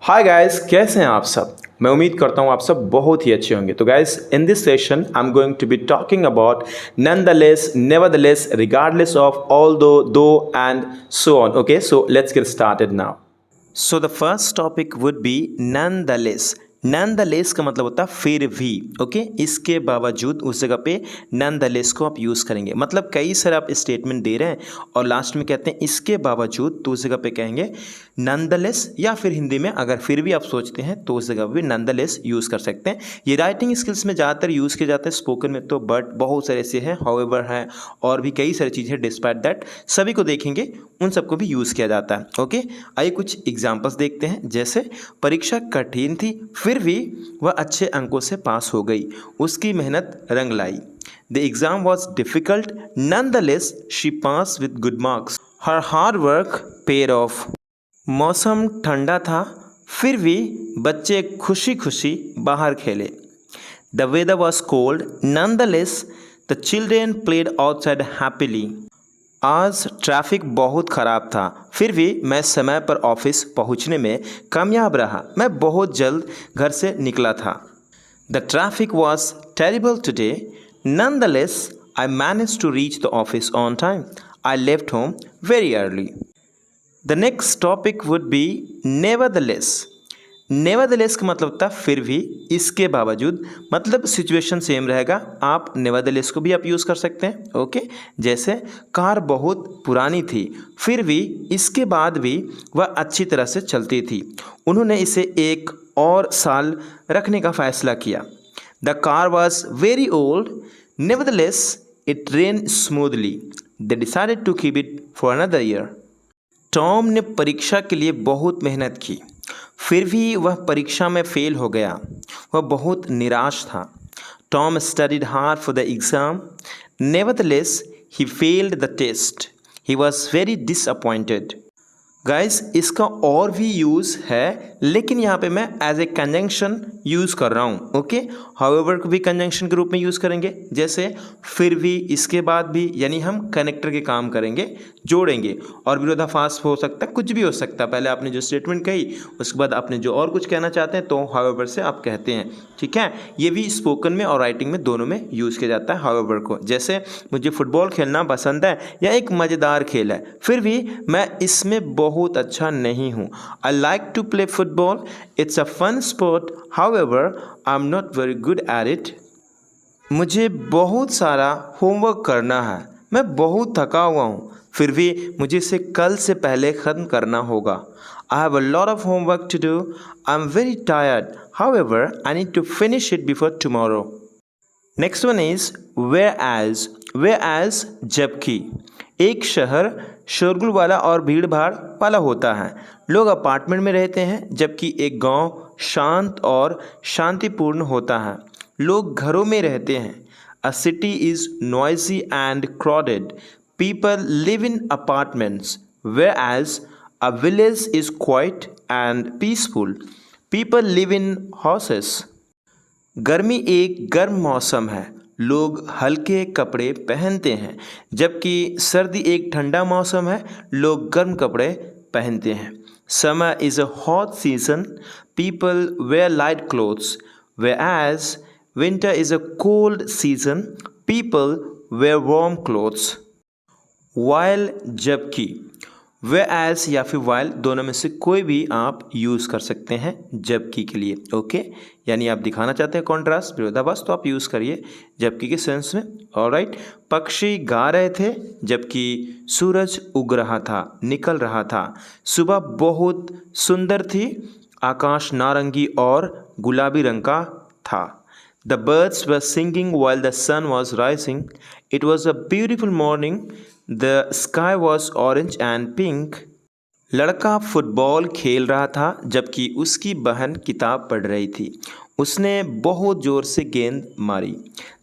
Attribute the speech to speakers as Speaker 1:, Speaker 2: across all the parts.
Speaker 1: Hi guys, कैसे हैं आप सब। मैं उम्मीद करता हूँ आप सब बहुत ही अच्छे होंगे। तो guys, in this session I am going to be talking about nonetheless, nevertheless, regardless of, although, though and so on. Okay, so let's get started now. So the first topic would be nonetheless. Nonetheless का मतलब होता है फिर भी। Okay, इसके बावजूद उस जगह पे नॉनदलेस को आप यूज़ करेंगे। मतलब कई सारे आप स्टेटमेंट दे रहे हैं और लास्ट में कहते हैं इसके बावजूद, तो उस जगह पे कहेंगे नॉनदलेस, या फिर हिंदी में अगर फिर भी आप सोचते हैं तो उस जगह पे नॉनदलेस यूज़ कर सकते हैं। ये राइटिंग स्किल्स में ज़्यादातर यूज़ किया जाता है, स्पोकन में तो बट बहुत सारे ऐसे हैं, हाउएवर हैं, और भी कई सारी चीज़ें डिस्पाइट दैट सभी को देखेंगे, उन सबको भी यूज़ किया जाता है। ओके, आइए कुछ एग्जाम्पल्स देखते हैं। जैसे परीक्षा कठिन थी फिर भी वह अच्छे अंकों से पास हो गई, उसकी मेहनत रंग लाई। The exam was difficult, nonetheless she pass with good marks, her hard work paid off. मौसम ठंडा था फिर भी बच्चे खुशी खुशी बाहर खेले। The weather was cold, nonetheless the children played outside happily. आज ट्रैफिक बहुत ख़राब था फिर भी मैं समय पर ऑफिस पहुंचने में कामयाब रहा, मैं बहुत जल्द घर से निकला था। The traffic was terrible today, nonetheless I manage to reach the office on time, I left home very early. The next topic would be nevertheless. Nevertheless का मतलब होता है फिर भी, इसके बावजूद, मतलब सिचुएशन सेम रहेगा। आप नेवरदलेस को भी आप यूज़ कर सकते हैं। ओके, जैसे कार बहुत पुरानी थी फिर भी इसके बाद भी वह अच्छी तरह से चलती थी, उन्होंने इसे एक और साल रखने का फैसला किया। The car was very old, nevertheless it ran smoothly, they decided to keep it for another year. Tom ने परीक्षा के लिए बहुत मेहनत की फिर भी वह परीक्षा में फेल हो गया, वह बहुत निराश था। Tom studied hard for the exam, nevertheless he failed the test, he was very disappointed. Guys, इसका और भी यूज़ है लेकिन यहाँ पे मैं एज ए कंजंक्शन यूज़ कर रहा हूँ। ओके, हाउएवर को भी कंजंक्शन के रूप में यूज़ करेंगे, जैसे फिर भी, इसके बाद भी, यानी हम कनेक्टर के काम करेंगे, जोड़ेंगे। और विरोधाभास हो सकता है, कुछ भी हो सकता है। पहले आपने जो स्टेटमेंट कही उसके बाद आपने जो और कुछ कहना चाहते हैं तो हाउएवर से आप कहते हैं। ठीक है, ये भी स्पोकन में और राइटिंग में दोनों में यूज़ किया जाता है हाउएवर को। जैसे मुझे फुटबॉल खेलना पसंद है, यह एक मज़ेदार खेल है फिर भी मैं इसमें बहुत अच्छा नहीं हूँ। I like to play football, it's a fun sport, however I am not very good at it. मुझे बहुत सारा होमवर्क करना है, मैं बहुत थका हुआ हूँ फिर भी मुझे इसे कल से पहले ख़त्म करना होगा। I have a lot of homework to do, I am very tired, however I need to finish it before tomorrow. Next one is whereas. Whereas जबकि। एक शहर शोरगुल वाला और भीड़ भाड़ वाला होता है, लोग अपार्टमेंट में रहते हैं, जबकि एक गांव शांत और शांतिपूर्ण होता है, लोग घरों में रहते हैं। अ city is noisy and crowded, people live in apartments, whereas a village is quiet and peaceful, people live in houses। गर्मी एक गर्म मौसम है, लोग हल्के कपड़े पहनते हैं, जबकि सर्दी एक ठंडा मौसम है, लोग गर्म कपड़े पहनते हैं। Summer is a hot season, people wear light clothes, whereas winter is a cold season, people wear warm clothes। while जबकि, whereas या फिर while दोनों में से कोई भी आप यूज़ कर सकते हैं जबकि के लिए। ओके, यानी आप दिखाना चाहते हैं कॉन्ट्रास्ट, विरोधाभास, तो आप यूज़ करिए जबकि के सेंस में। ऑलराइट, पक्षी गा रहे थे जबकि सूरज उग रहा था, निकल रहा था। सुबह बहुत सुंदर थी, आकाश नारंगी और गुलाबी रंग का था। The birds were singing while the sun was rising. It was a beautiful morning. The sky was orange and pink. लड़का फुटबॉल खेल रहा था जबकि उसकी बहन किताब पढ़ रही थी, उसने बहुत ज़ोर से गेंद मारी।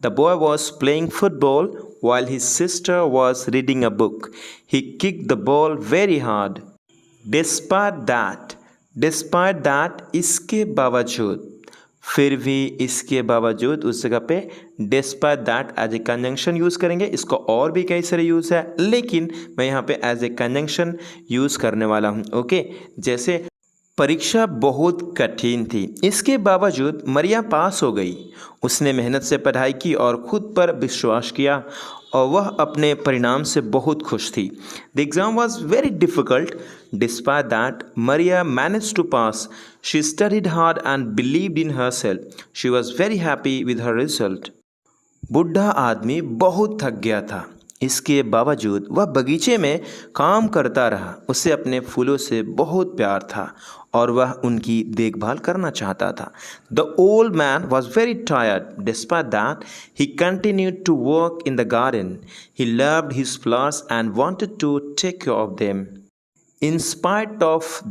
Speaker 1: The boy was playing football while his sister was reading a book. He kicked the ball very hard. Despite that, इसके बावजूद, फिर भी, इसके बावजूद, उस जगह पे despite that as a conjunction use करेंगे। इसको और भी कई सारे यूज़ है लेकिन मैं यहाँ पे एज ए कंजंक्शन यूज़ करने वाला हूँ। ओके, जैसे परीक्षा बहुत कठिन थी, इसके बावजूद मरिया पास हो गई। उसने मेहनत से पढ़ाई की और खुद पर विश्वास किया और वह अपने परिणाम से बहुत खुश थी। The exam was very difficult. Despite that Maria manage to pass. She studied hard and believed in herself. She was very happy with her result. बूढ़ा आदमी बहुत थक गया था, इसके बावजूद वह बगीचे में काम करता रहा। उसे अपने फूलों से बहुत प्यार था और वह उनकी देखभाल करना चाहता था। The old man was very tired. Despite that he continued to work in the garden. He loved his flowers and wanted to take care of them. In spite of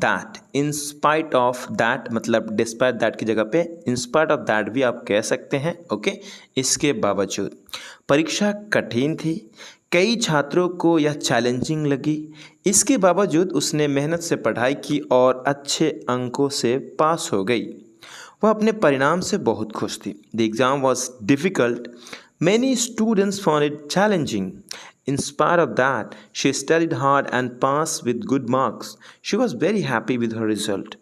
Speaker 1: that मतलब डिस्पाइट दैट की जगह पे इन spite of that भी आप कह सकते हैं। Okay, इसके बावजूद परीक्षा कठिन थी, कई छात्रों को यह चैलेंजिंग लगी। इसके बावजूद उसने मेहनत से पढ़ाई की और अच्छे अंकों से पास हो गई। वह अपने परिणाम से बहुत खुश थी। The exam was difficult. Many students found it challenging. In spite of that, she studied hard and passed with good marks. She was very happy with her result.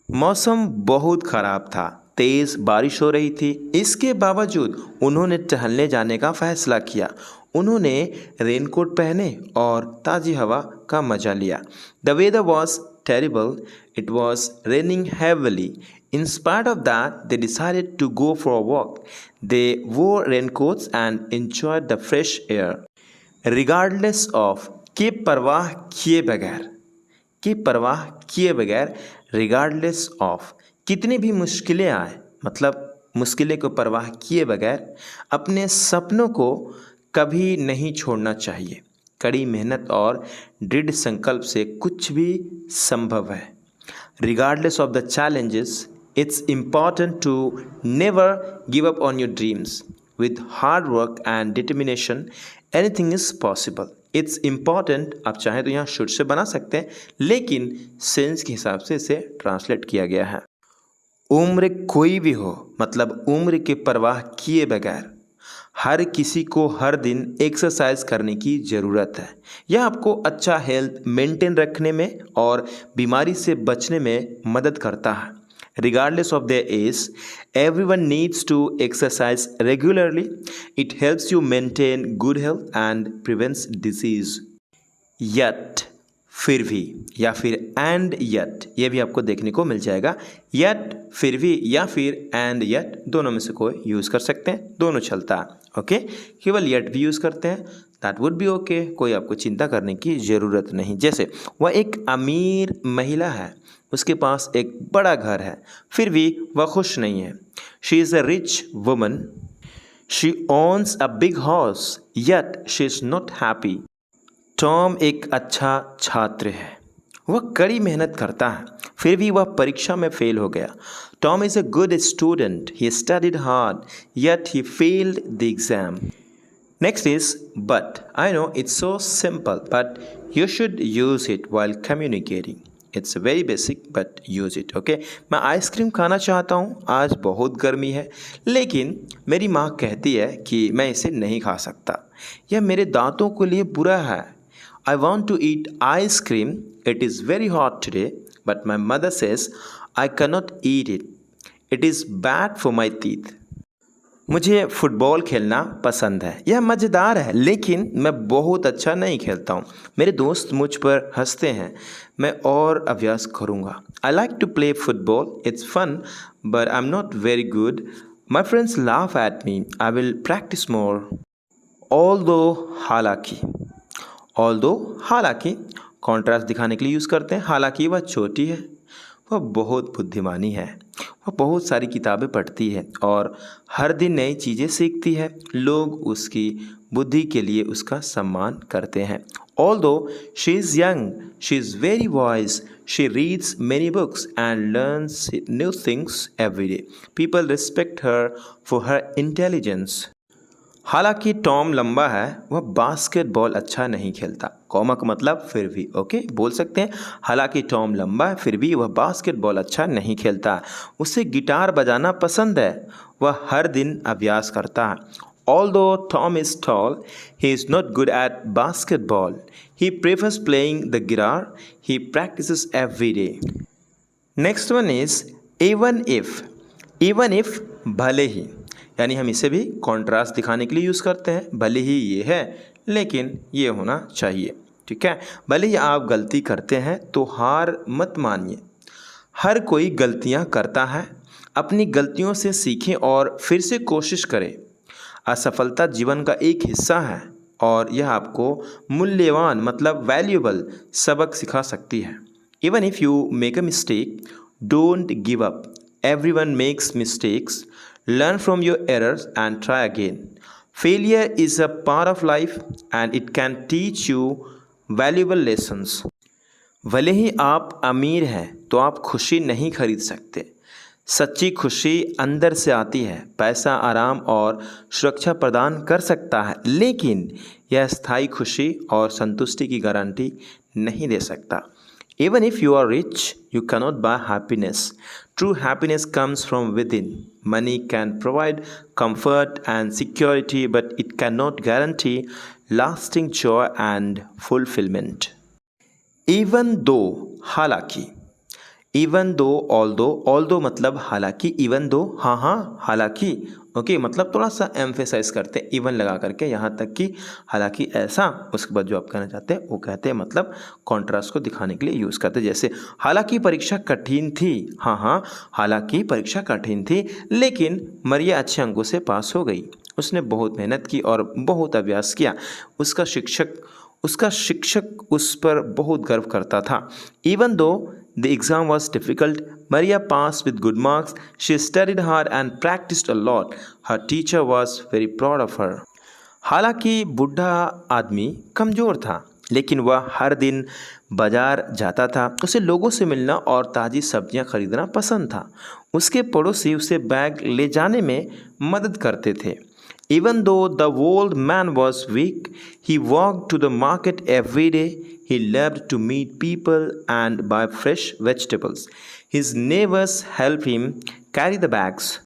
Speaker 1: मौसम बहुत ख़राब था, तेज़ बारिश हो रही थी। इसके बावजूद उन्होंने टहलने जाने का फैसला किया। उन्होंने रेनकोट पहने और ताज़ी हवा का मज़ा लिया। The weather was terrible. It was raining heavily. In spite of that, they decided to go for a walk. They wore raincoats and enjoyed the fresh air. Regardless of के परवाह किए बगैर रिगार्डलेस ऑफ कितनी भी मुश्किलें आए मतलब मुश्किलें को परवाह किए बगैर अपने सपनों को कभी नहीं छोड़ना चाहिए। कड़ी मेहनत और दृढ़ संकल्प से कुछ भी संभव है। Regardless of the challenges, it's important to never give up on your dreams. With hard work and determination, anything is possible. It's important, आप चाहें तो यहाँ शुड से बना सकते हैं, लेकिन सेंस के हिसाब से इसे ट्रांसलेट किया गया है। उम्र कोई भी हो मतलब उम्र की परवाह किए बगैर हर किसी को हर दिन एक्सरसाइज करने की ज़रूरत है। यह आपको अच्छा हेल्थ मेंटेन रखने में और बीमारी से बचने में मदद करता है। Regardless of their age, everyone needs to exercise regularly. It helps you maintain good health and prevents disease. Yet, फिर भी या फिर and yet ये भी आपको देखने को मिल जाएगा। yet फिर भी या फिर and yet दोनों में से कोई यूज़ कर सकते हैं, दोनों चलता है। ओके, केवल yet भी यूज़ करते हैं, दैट वुड बी ओके, कोई आपको चिंता करने की ज़रूरत नहीं। जैसे वह एक अमीर महिला है, उसके पास एक बड़ा घर है, फिर भी वह खुश नहीं है। She is a rich woman. She owns a big house yet she is not happy. Tom एक अच्छा छात्र है, वह कड़ी मेहनत करता है, फिर भी वह परीक्षा में फेल हो गया। Tom is a good student. He studied hard yet he failed the exam. Next is but. I know it's so simple, but you should use it while communicating. It's very basic, but use it. Okay? मैं ice cream खाना चाहता हूँ, आज बहुत गर्मी है, लेकिन मेरी माँ कहती है कि मैं इसे नहीं खा सकता। यह मेरे दांतों के लिए बुरा है। I want to eat ice cream. It is very hot today, but my mother says I cannot eat it. It is bad for my teeth. मुझे फुटबॉल खेलना पसंद है, यह मज़ेदार है, लेकिन मैं बहुत अच्छा नहीं खेलता हूँ। मेरे दोस्त मुझ पर हंसते हैं, मैं और अभ्यास करूँगा। I like to play football, it's fun but I am not very good. My friends laugh at me, I will practise more. Although हालांकि कॉन्ट्रास्ट दिखाने के लिए यूज़ करते हैं। हालांकि वह छोटी है, वह बहुत बुद्धिमानी है, वह बहुत सारी किताबें पढ़ती है और हर दिन नई चीज़ें सीखती है। लोग उसकी बुद्धि के लिए उसका सम्मान करते हैं। Although she is young, she is very wise. She reads many books and learns new things every day. People respect her for her intelligence. हालांकि टॉम लंबा है, वह बास्केटबॉल अच्छा नहीं खेलता। कॉमा का मतलब फिर भी। ओके, बोल सकते हैं हालांकि टॉम लंबा है, फिर भी वह बास्केटबॉल अच्छा नहीं खेलता। उसे गिटार बजाना पसंद है, वह हर दिन अभ्यास करता है। Although Tom is tall, he is not good at basketball. He prefers playing the guitar. He practices every day. Next one is even if. Even if भले ही, यानी हम इसे भी कॉन्ट्रास्ट दिखाने के लिए यूज़ करते हैं। भले ही ये है लेकिन ये होना चाहिए, ठीक है। भले ही आप गलती करते हैं तो हार मत मानिए। हर कोई गलतियां करता है, अपनी गलतियों से सीखें और फिर से कोशिश करें। असफलता जीवन का एक हिस्सा है और यह आपको मूल्यवान मतलब वैल्यूएबल सबक सिखा सकती है। Even if you make a mistake, don't give up. Everyone makes mistakes, learn from your errors and try again. Failure is a part of life and it can teach you valuable lessons. भले ही आप अमीर हैं तो आप खुशी नहीं खरीद सकते। सच्ची खुशी अंदर से आती है। पैसा आराम और सुरक्षा प्रदान कर सकता है, लेकिन यह स्थायी खुशी और संतुष्टि की गारंटी नहीं दे सकता। Even if you are rich, you cannot buy happiness. True happiness comes from within. Money can provide comfort and security, but it cannot guarantee lasting joy and fulfillment. Even though, हालांकि। Even though, all दो मतलब हालांकि, even though हाँ हालांकि, okay मतलब थोड़ा सा emphasise करते हैं इवन लगा करके, यहाँ तक कि हालांकि ऐसा, उसके बाद जो आप कहना चाहते हैं वो कहते हैं, मतलब कॉन्ट्रास्ट को दिखाने के लिए यूज़ करते हैं। जैसे हालांकि परीक्षा कठिन थी, हाँ हालांकि परीक्षा कठिन थी, लेकिन मरिया अच्छे अंकों से पास हो गई। उसने बहुत मेहनत की और बहुत अभ्यास किया। उसका शिक्षक उस पर बहुत गर्व करता था। Even though the exam was difficult, Maria passed with good marks. She studied hard and practiced a lot. Her teacher was very proud of her. हालांकि बूढ़ा आदमी कमज़ोर था, लेकिन वह हर दिन बाजार जाता था। उसे लोगों से मिलना और ताज़ी सब्जियां खरीदना पसंद था। उसके पड़ोसी उसे बैग ले जाने में मदद करते थे। Even though the old man was weak, he walked to the market every day. He loved to meet people and buy fresh vegetables. His neighbors helped him carry the bags.